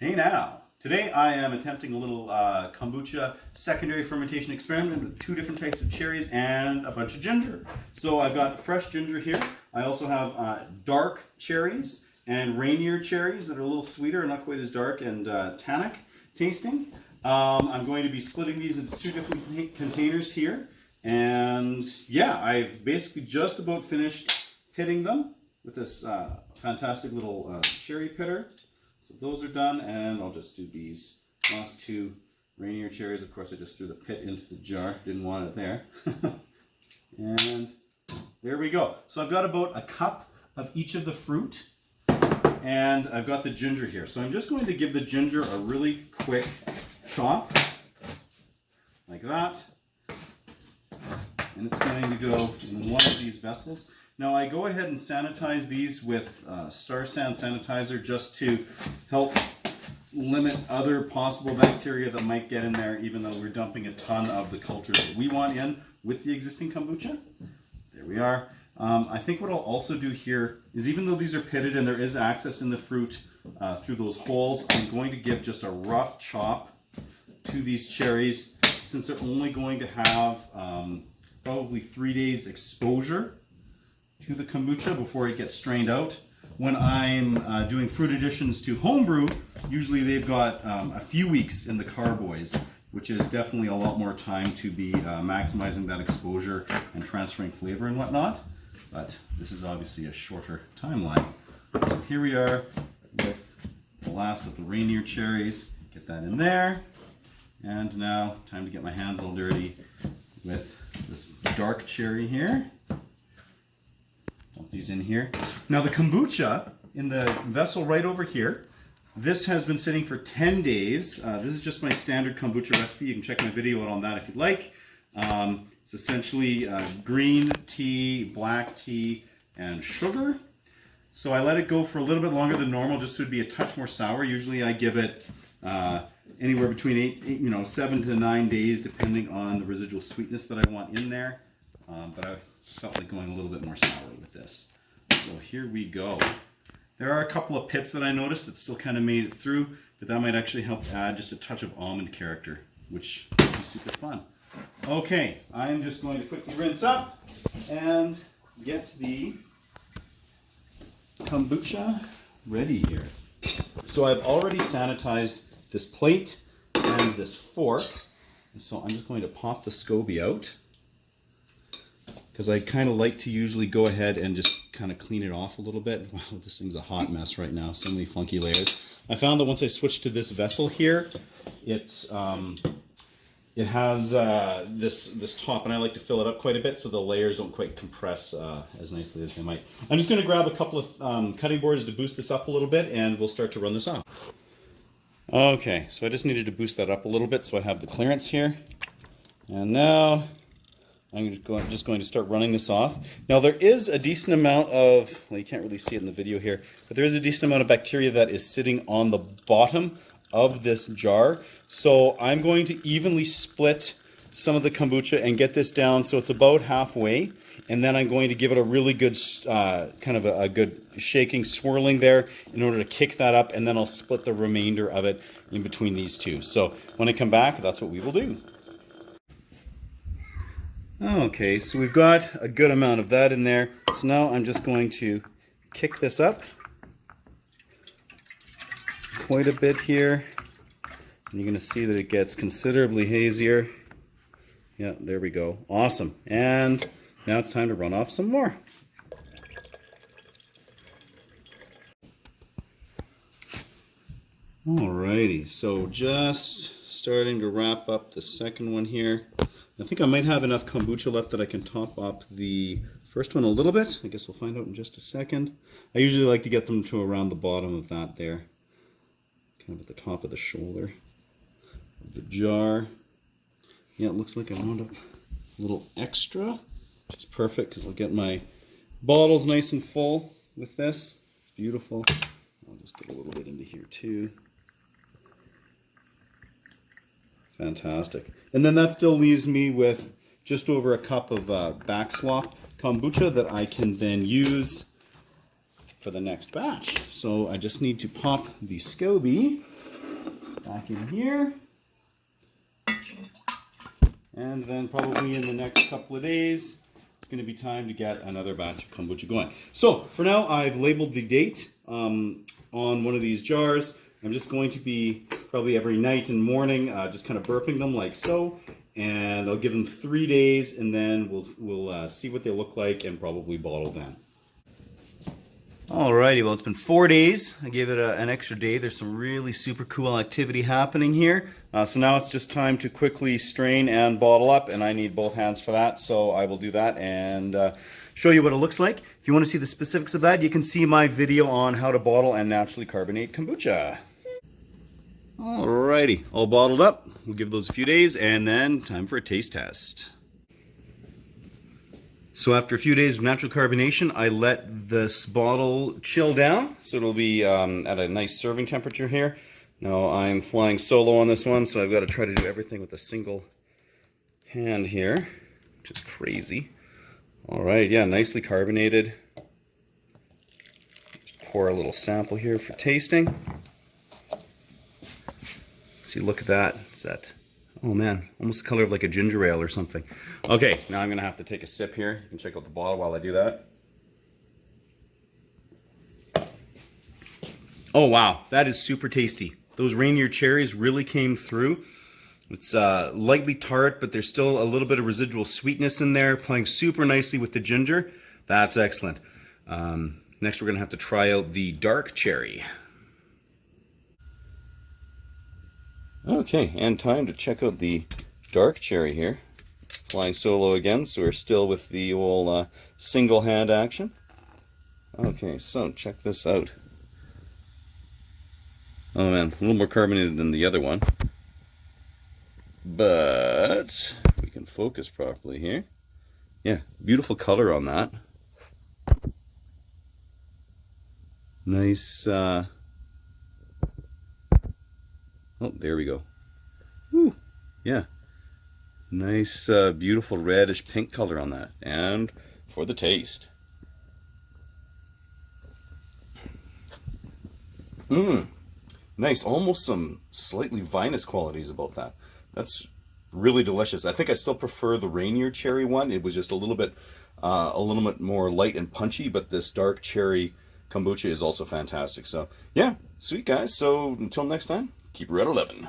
Hey now! Today I am attempting a little kombucha secondary fermentation experiment with 2 different types of cherries and a bunch of ginger. So I've got fresh ginger here. I also have dark cherries and Ranier cherries that are a little sweeter and not quite as dark and tannic tasting. I'm going to be splitting these into 2 different containers here. And yeah, I've basically just about finished pitting them with this fantastic little cherry pitter. So those are done, and I'll just do these last 2 Ranier cherries. Of course, I just threw the pit into the jar. Didn't want it there. And there we go. So I've got about a cup of each of the fruit, and I've got the ginger here. So I'm just going to give the ginger a really quick chop, like that. And it's going to go in one of these vessels. Now I go ahead and sanitize these with Star San sanitizer just to help limit other possible bacteria that might get in there, even though we're dumping a ton of the cultures that we want in with the existing kombucha. There we are. I think what I'll also do here is, even though these are pitted and there is access in the fruit through those holes, I'm going to give just a rough chop to these cherries, since they're only going to have probably 3 days exposure to the kombucha before it gets strained out. When I'm doing fruit additions to homebrew, usually they've got a few weeks in the carboys, which is definitely a lot more time to be maximizing that exposure and transferring flavor and whatnot. But this is obviously a shorter timeline. So here we are with the last of the Ranier cherries. Get that in there. And now, time to get my hands all dirty with this dark cherry here. Dump these in here. Now the kombucha in the vessel right over here, this has been sitting for 10 days. This is just my standard kombucha recipe. You can check my video out on that if you'd like. It's essentially green tea, black tea, and sugar. So I let it go for a little bit longer than normal, just so it'd be a touch more sour. Usually I give it anywhere between 7 to 9 days, depending on the residual sweetness that I want in there. But I felt like going a little bit more sour with this. So here we go. There are a couple of pits that I noticed that still kind of made it through, but that might actually help add just a touch of almond character, which would be super fun. Okay, I'm just going to quickly rinse up and get the kombucha ready here. So I've already sanitized this plate and this fork, and so I'm just going to pop the SCOBY out, because I kind of like to usually go ahead and just kind of clean it off a little bit. Wow, this thing's a hot mess right now. So many funky layers. I found that once I switched to this vessel here, it has this top, and I like to fill it up quite a bit so the layers don't quite compress as nicely as they might. I'm just going to grab a couple of cutting boards to boost this up a little bit, and we'll start to run this off. Okay, so I just needed to boost that up a little bit so I have the clearance here. And now I'm just going to start running this off. Now there is a decent amount of, well, you can't really see it in the video here, but there is a decent amount of bacteria that is sitting on the bottom of this jar. So I'm going to evenly split some of the kombucha and get this down so it's about halfway. And then I'm going to give it a really good, kind of a good shaking, swirling there in order to kick that up. And then I'll split the remainder of it in between these two. So when I come back, that's what we will do. Okay, so we've got a good amount of that in there. So now I'm just going to kick this up quite a bit here. And you're going to see that it gets considerably hazier. Yeah, there we go. Awesome. And now it's time to run off some more. Alrighty, so just starting to wrap up the second one here. I think I might have enough kombucha left that I can top up the first one a little bit. I guess we'll find out in just a second. I usually like to get them to around the bottom of that there. Kind of at the top of the shoulder of the jar. Yeah, it looks like I wound up a little extra, which is perfect because I'll get my bottles nice and full with this. It's beautiful. I'll just get a little bit into here too. Fantastic. And then that still leaves me with just over a cup of backslop kombucha that I can then use for the next batch. So I just need to pop the SCOBY back in here. And then probably in the next couple of days, it's going to be time to get another batch of kombucha going. So for now, I've labeled the date on one of these jars. I'm just going to be probably every night and morning just kind of burping them like so. And I'll give them 3 days, and then we'll see what they look like and probably bottle them. Alrighty, well, it's been 4 days. I gave it an extra day. There's some really super cool activity happening here. So now it's just time to quickly strain and bottle up, and I need both hands for that, so I will do that and show you what it looks like. If you want to see the specifics of that, you can see my video on how to bottle and naturally carbonate kombucha. Alrighty, all bottled up. We'll give those a few days, and then time for a taste test. So after a few days of natural carbonation, I let this bottle chill down, so it'll be at a nice serving temperature here. Now I'm flying solo on this one, so I've got to try to do everything with a single hand here, which is crazy. Alright, yeah, nicely carbonated. Just pour a little sample here for tasting. See, look at that. It's that. Oh man, almost the color of like a ginger ale or something. Okay, now I'm going to have to take a sip here. You can check out the bottle while I do that. Oh wow, that is super tasty. Those Ranier cherries really came through. It's lightly tart, but there's still a little bit of residual sweetness in there, playing super nicely with the ginger. That's excellent. Next we're going to have to try out the dark cherry. Okay, and time to check out the dark cherry here. Flying solo again, so we're still with the old single hand action. Okay, so check this out. Oh man, a little more carbonated than the other one. But if we can focus properly here. Yeah, beautiful color on that. Nice oh, there we go. Woo, yeah. Nice, beautiful reddish pink color on that. And for the taste. Nice, almost some slightly vinous qualities about that. That's really delicious. I think I still prefer the Ranier cherry one. It was just a little bit more light and punchy, but this dark cherry kombucha is also fantastic. So yeah, sweet guys. So until next time, keep it red 11.